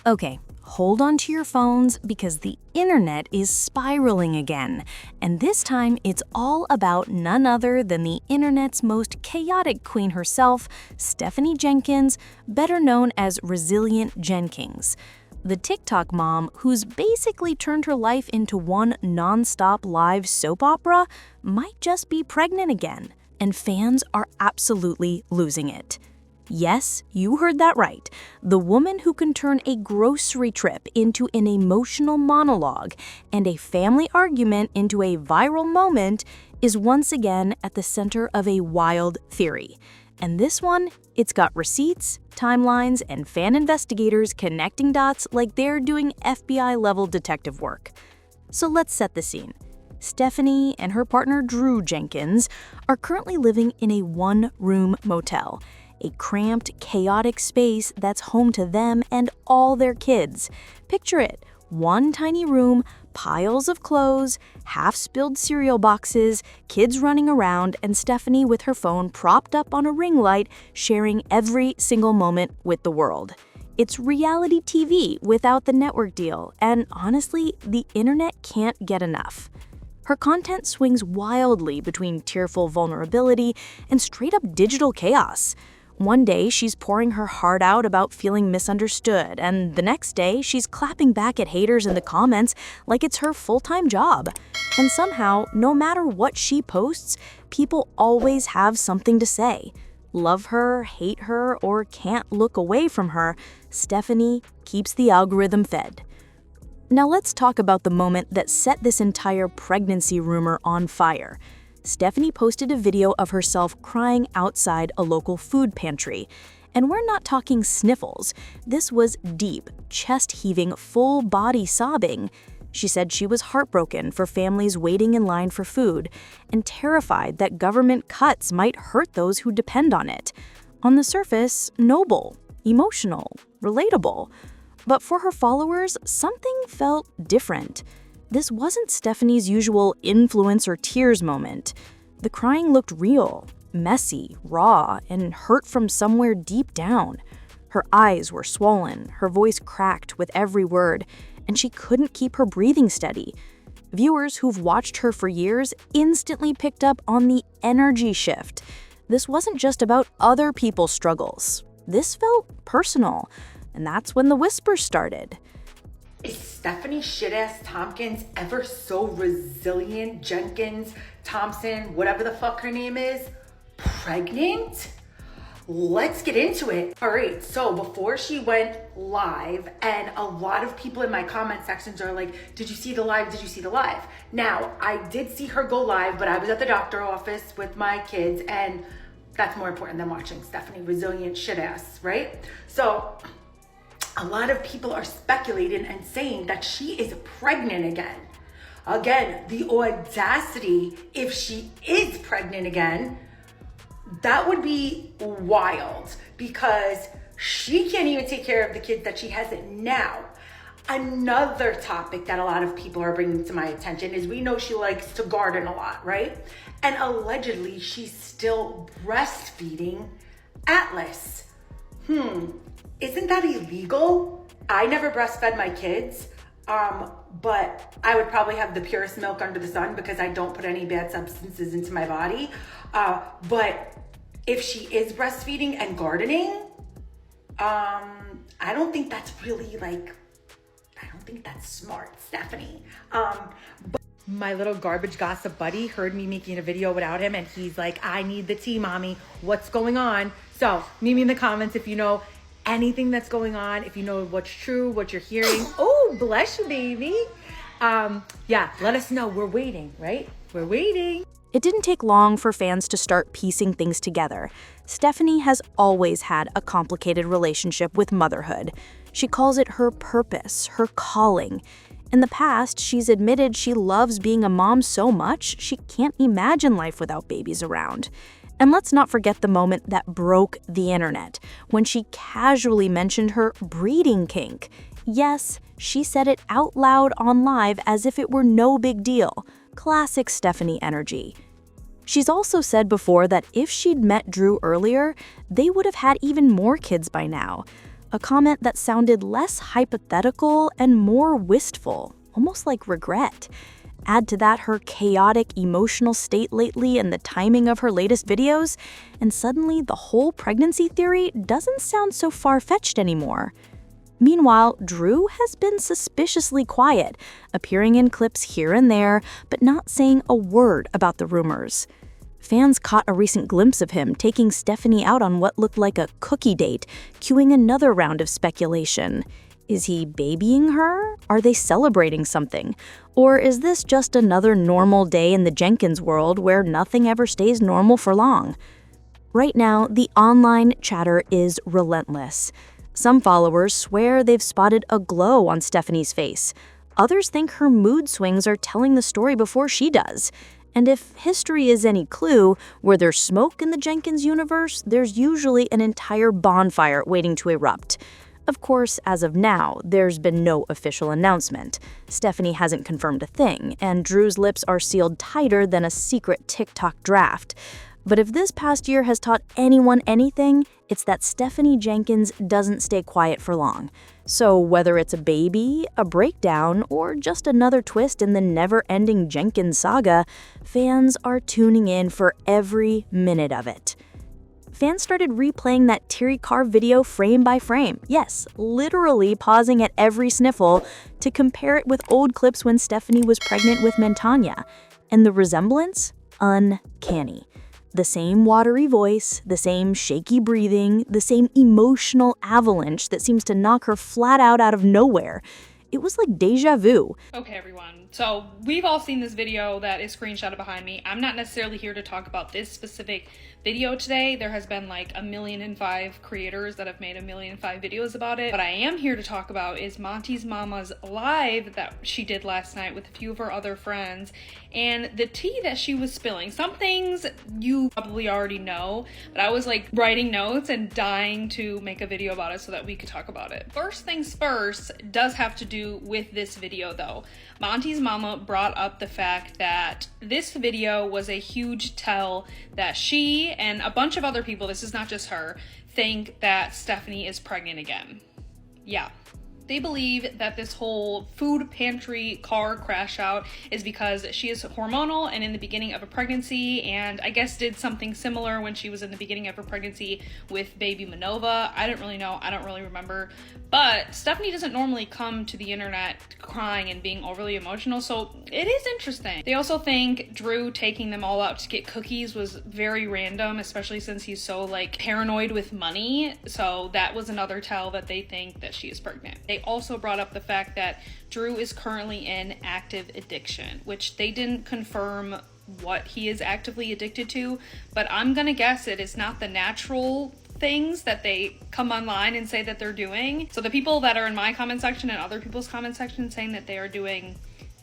Okay, hold on to your phones because the internet is spiraling again. And this time, it's all about none other than the internet's most chaotic queen herself, Stephanie Jenkins, better known as Resilient Jenkins. The TikTok mom, who's basically turned her life into one non-stop live soap opera, might just be pregnant again, and fans are absolutely losing it. Yes, you heard that right. The woman who can turn a grocery trip into an emotional monologue and a family argument into a viral moment is once again at the center of a wild theory. And this one, it's got receipts, timelines, and fan investigators connecting dots like they're doing FBI-level detective work. So let's set the scene. Stephanie and her partner Drew Jenkins are currently living in a one-room motel, a cramped, chaotic space that's home to them and all their kids. Picture it, one tiny room, piles of clothes, half-spilled cereal boxes, kids running around, and Stephanie with her phone propped up on a ring light, sharing every single moment with the world. It's reality TV without the network deal, and honestly, the internet can't get enough. Her content swings wildly between tearful vulnerability and straight-up digital chaos. One day, she's pouring her heart out about feeling misunderstood, and the next day, she's clapping back at haters in the comments like it's her full-time job. And somehow, no matter what she posts, people always have something to say. Love her, hate her, or can't look away from her, Stephanie keeps the algorithm fed. Now let's talk about the moment that set this entire pregnancy rumor on fire. Stephanie posted a video of herself crying outside a local food pantry. And we're not talking sniffles. This was deep, chest-heaving, full-body sobbing. She said she was heartbroken for families waiting in line for food and terrified that government cuts might hurt those who depend on it. On the surface, noble, emotional, relatable. But for her followers, something felt different. This wasn't Stephanie's usual influence or tears moment. The crying looked real, messy, raw, and hurt from somewhere deep down. Her eyes were swollen, her voice cracked with every word, and she couldn't keep her breathing steady. Viewers who've watched her for years instantly picked up on the energy shift. This wasn't just about other people's struggles. This felt personal, and that's when the whispers started. Is Stephanie shit-ass Tompkins ever so resilient? Jenkins, Thompson, whatever the fuck her name is, pregnant? Let's get into it. All right, so before she went live, and a lot of people in my comment sections are like, did you see the live? Did you see the live? Now, I did see her go live, but I was at the doctor office with my kids, and that's more important than watching Stephanie resilient shit-ass, right? So a lot of people are speculating and saying that she is pregnant again. Again, the audacity, if she is pregnant again, that would be wild because she can't even take care of the kids that she has now. Another topic that a lot of people are bringing to my attention is we know she likes to garden a lot, right? And allegedly she's still breastfeeding Atlas. Isn't that illegal? I never breastfed my kids, but I would probably have the purest milk under the sun because I don't put any bad substances into my body. But if she is breastfeeding and gardening, I don't think that's really I don't think that's smart, Stephanie. But my little garbage gossip buddy heard me making a video without him and he's like, I need the tea, mommy. What's going on? So meet me in the comments if you know anything that's going on, if you know what's true, what you're hearing. Oh, bless you, baby. Yeah, let us know. We're waiting, right? We're waiting. It didn't take long for fans to start piecing things together. Stephanie has always had a complicated relationship with motherhood. She calls it her purpose, her calling. In the past, she's admitted she loves being a mom so much she can't imagine life without babies around. And let's not forget the moment that broke the internet, when she casually mentioned her breeding kink. Yes, she said it out loud on live as if it were no big deal. Classic Stephanie energy. She's also said before that if she'd met Drew earlier, they would have had even more kids by now. a comment that sounded less hypothetical and more wistful, almost like regret. Add to that her chaotic emotional state lately and the timing of her latest videos, and suddenly the whole pregnancy theory doesn't sound so far-fetched anymore. Meanwhile, Drew has been suspiciously quiet, appearing in clips here and there, but not saying a word about the rumors. Fans caught a recent glimpse of him taking Stephanie out on what looked like a cookie date, cueing another round of speculation. Is he babying her? Are they celebrating something? Or is this just another normal day in the Jenkins world where nothing ever stays normal for long? Right now, the online chatter is relentless. Some followers swear they've spotted a glow on Stephanie's face. Others think her mood swings are telling the story before she does. And if history is any clue, where there's smoke in the Jenkins universe, there's usually an entire bonfire waiting to erupt. Of course, as of now, there's been no official announcement. Stephanie hasn't confirmed a thing, and Drew's lips are sealed tighter than a secret TikTok draft. But if this past year has taught anyone anything, it's that Stephanie Jenkins doesn't stay quiet for long. So whether it's a baby, a breakdown, or just another twist in the never-ending Jenkins saga, fans are tuning in for every minute of it. Fans started replaying that Terry Carr video frame by frame. Yes, literally pausing at every sniffle to compare it with old clips when Stephanie was pregnant with Mentanya. And the resemblance? Uncanny. The same watery voice, the same shaky breathing, the same emotional avalanche that seems to knock her flat out of nowhere. It was like deja vu. Okay, everyone. So we've all seen this video that is screenshotted behind me. I'm not necessarily here to talk about this specific video today. There has been like 1,000,005 creators that have made 1,000,005 videos about it. What I am here to talk about is Monty's mama's live that she did last night with a few of her other friends and the tea that she was spilling. Some things you probably already know, but I was like writing notes and dying to make a video about it so that we could talk about it. First things first does have to do with this video though. Monty's mama brought up the fact that this video was a huge tell that she and a bunch of other people, this is not just her, think that Stephanie is pregnant again. Yeah. They believe that this whole food pantry car crash out is because she is hormonal and in the beginning of a pregnancy, and I guess did something similar when she was in the beginning of her pregnancy with baby Manova. I don't really know. I don't really remember. But Stephanie doesn't normally come to the internet crying and being overly emotional, so it is interesting. They also think Drew taking them all out to get cookies was very random, especially since he's so like paranoid with money. So that was another tell that they think that she is pregnant. They also brought up the fact that Drew is currently in active addiction, which they didn't confirm what he is actively addicted to, but I'm gonna guess it is not the natural things that they come online and say that they're doing. So the people that are in my comment section and other people's comment section saying that they are doing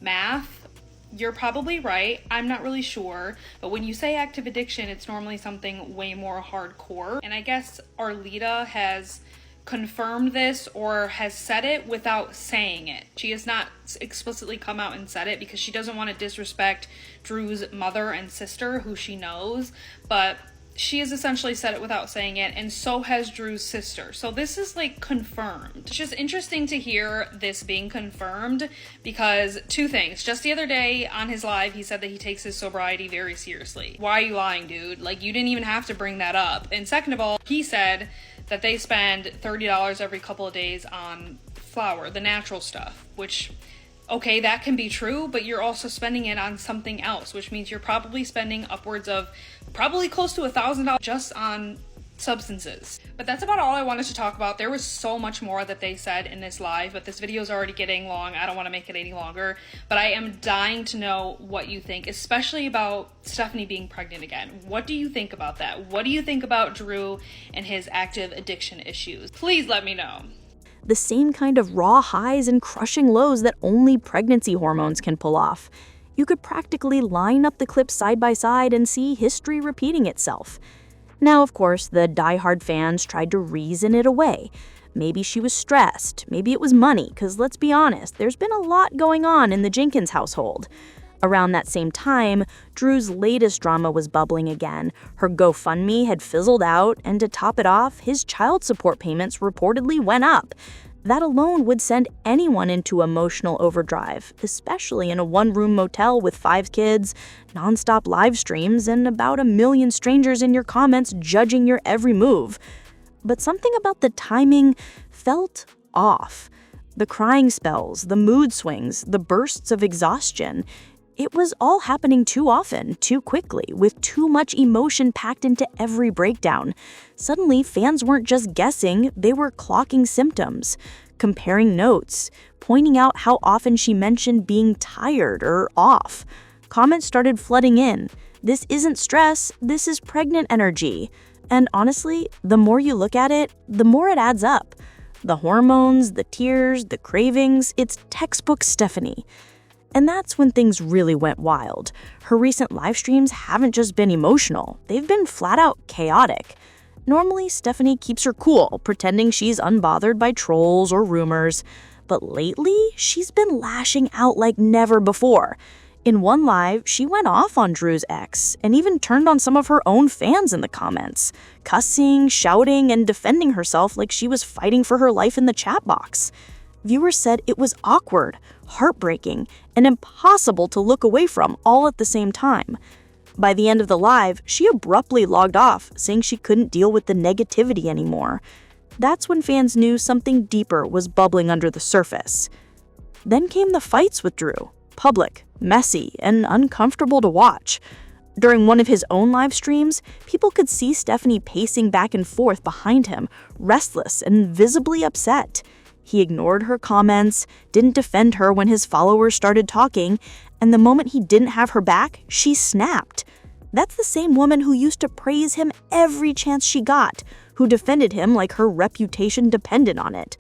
math, you're probably right. I'm not really sure. But when you say active addiction, it's normally something way more hardcore. And I guess Arlita has confirmed this or has said it without saying it. She has not explicitly come out and said it because she doesn't want to disrespect Drew's mother and sister, who she knows, but she has essentially said it without saying it, and so has Drew's sister. So this is like confirmed. It's just interesting to hear this being confirmed because two things. Just the other day on his live, he said that he takes his sobriety very seriously. Why are you lying, dude? Like, you didn't even have to bring that up. And second of all, he said that they spend $30 every couple of days on flour, the natural stuff, which, okay, that can be true, but you're also spending it on something else, which means you're probably spending upwards of probably close to $1,000 just on substances. But that's about all I wanted to talk about. There was so much more that they said in this live, but this video is already getting long. I don't want to make it any longer, but I am dying to know what you think, especially about Stephanie being pregnant again. What do you think about that? What do you think about Drew and his active addiction issues? Please let me know. The same kind of raw highs and crushing lows that only pregnancy hormones can pull off. You could practically line up the clips side by side and see history repeating itself. Now, of course, the diehard fans tried to reason it away. Maybe she was stressed, maybe it was money, because let's be honest, there's been a lot going on in the Jenkins household. Around that same time, Drew's latest drama was bubbling again. Her GoFundMe had fizzled out, and to top it off, his child support payments reportedly went up. That alone would send anyone into emotional overdrive, especially in a one-room motel with 5 kids, nonstop live streams, and about 1 million strangers in your comments judging your every move. But something about the timing felt off. The crying spells, the mood swings, the bursts of exhaustion. It was all happening too often, too quickly, with too much emotion packed into every breakdown. Suddenly, fans weren't just guessing, they were clocking symptoms, comparing notes, pointing out how often she mentioned being tired or off. Comments started flooding in. This isn't stress, this is pregnant energy. And honestly, the more you look at it, the more it adds up. The hormones, the tears, the cravings, it's textbook Stephanie. And that's when things really went wild. Her recent live streams haven't just been emotional, they've been flat out chaotic. Normally, Stephanie keeps her cool, pretending she's unbothered by trolls or rumors. But lately, she's been lashing out like never before. In one live, she went off on Drew's ex and even turned on some of her own fans in the comments, cussing, shouting, and defending herself like she was fighting for her life in the chat box. Viewers said it was awkward, heartbreaking, and impossible to look away from all at the same time. By the end of the live, she abruptly logged off, saying she couldn't deal with the negativity anymore. That's when fans knew something deeper was bubbling under the surface. Then came the fights with Drew, public, messy, and uncomfortable to watch. During one of his own live streams, people could see Stephanie pacing back and forth behind him, restless and visibly upset. He ignored her comments, didn't defend her when his followers started talking, and the moment he didn't have her back, she snapped. That's the same woman who used to praise him every chance she got, who defended him like her reputation depended on it.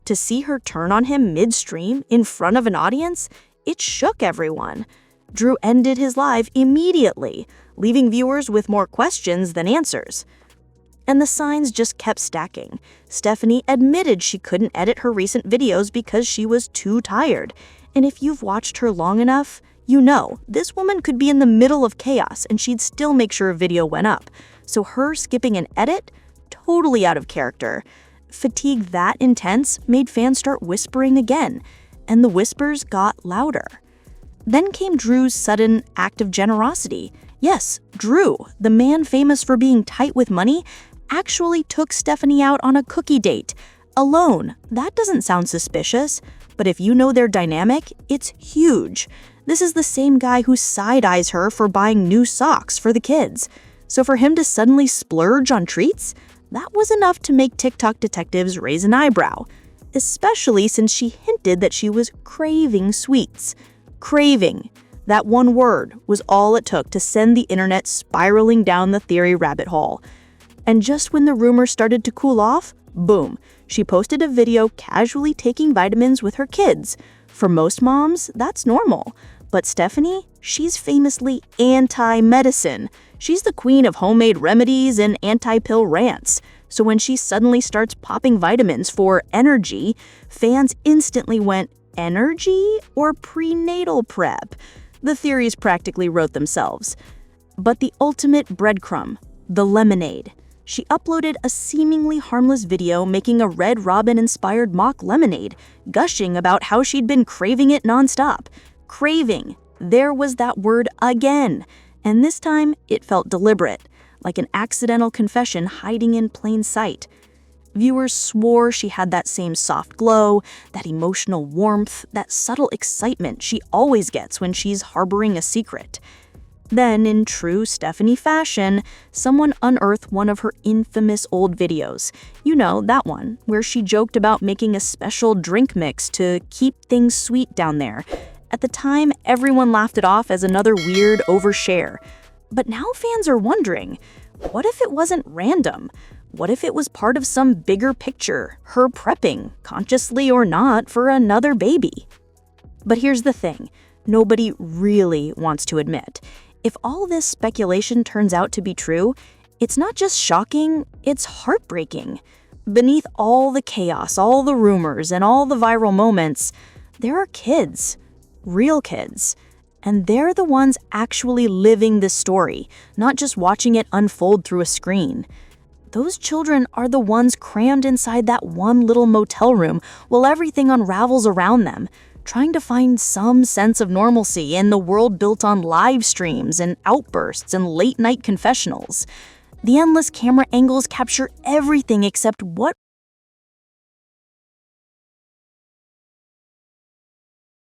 To see her turn on him midstream, in front of an audience, it shook everyone. Drew ended his live immediately, leaving viewers with more questions than answers. And the signs just kept stacking. Stephanie admitted she couldn't edit her recent videos because she was too tired. And if you've watched her long enough, you know this woman could be in the middle of chaos and she'd still make sure a video went up. So her skipping an edit? Totally out of character. Fatigue that intense made fans start whispering again, and the whispers got louder. Then came Drew's sudden act of generosity. Yes, Drew, the man famous for being tight with money, actually took Stephanie out on a cookie date. Alone. That doesn't sound suspicious, but if you know their dynamic, it's huge. This is the same guy who side-eyes her for buying new socks for the kids. So for him to suddenly splurge on treats, that was enough to make TikTok detectives raise an eyebrow, especially since she hinted that she was craving sweets. Craving. That one word was all it took to send the internet spiraling down the theory rabbit hole. And just when the rumors started to cool off, boom, she posted a video casually taking vitamins with her kids. For most moms, that's normal. But Stephanie, she's famously anti-medicine. She's the queen of homemade remedies and anti-pill rants. So when she suddenly starts popping vitamins for energy, fans instantly went, energy or prenatal prep? The theories practically wrote themselves. But the ultimate breadcrumb, the lemonade. She uploaded a seemingly harmless video making a Red Robin-inspired mock lemonade, gushing about how she'd been craving it nonstop. Craving. There was that word again. And this time, it felt deliberate, like an accidental confession hiding in plain sight. Viewers swore she had that same soft glow, that emotional warmth, that subtle excitement she always gets when she's harboring a secret. Then, in true Stephanie fashion, someone unearthed one of her infamous old videos. You know, that one, where she joked about making a special drink mix to keep things sweet down there. At the time, everyone laughed it off as another weird overshare. But now fans are wondering, what if it wasn't random? What if it was part of some bigger picture, her prepping, consciously or not, for another baby? But here's the thing, nobody really wants to admit. If all this speculation turns out to be true, it's not just shocking, it's heartbreaking. Beneath all the chaos, all the rumors, and all the viral moments, there are kids. Real kids. And they're the ones actually living this story, not just watching it unfold through a screen. Those children are the ones crammed inside that one little motel room while everything unravels around them, trying to find some sense of normalcy in the world built on live streams and outbursts and late-night confessionals. The endless camera angles capture everything except what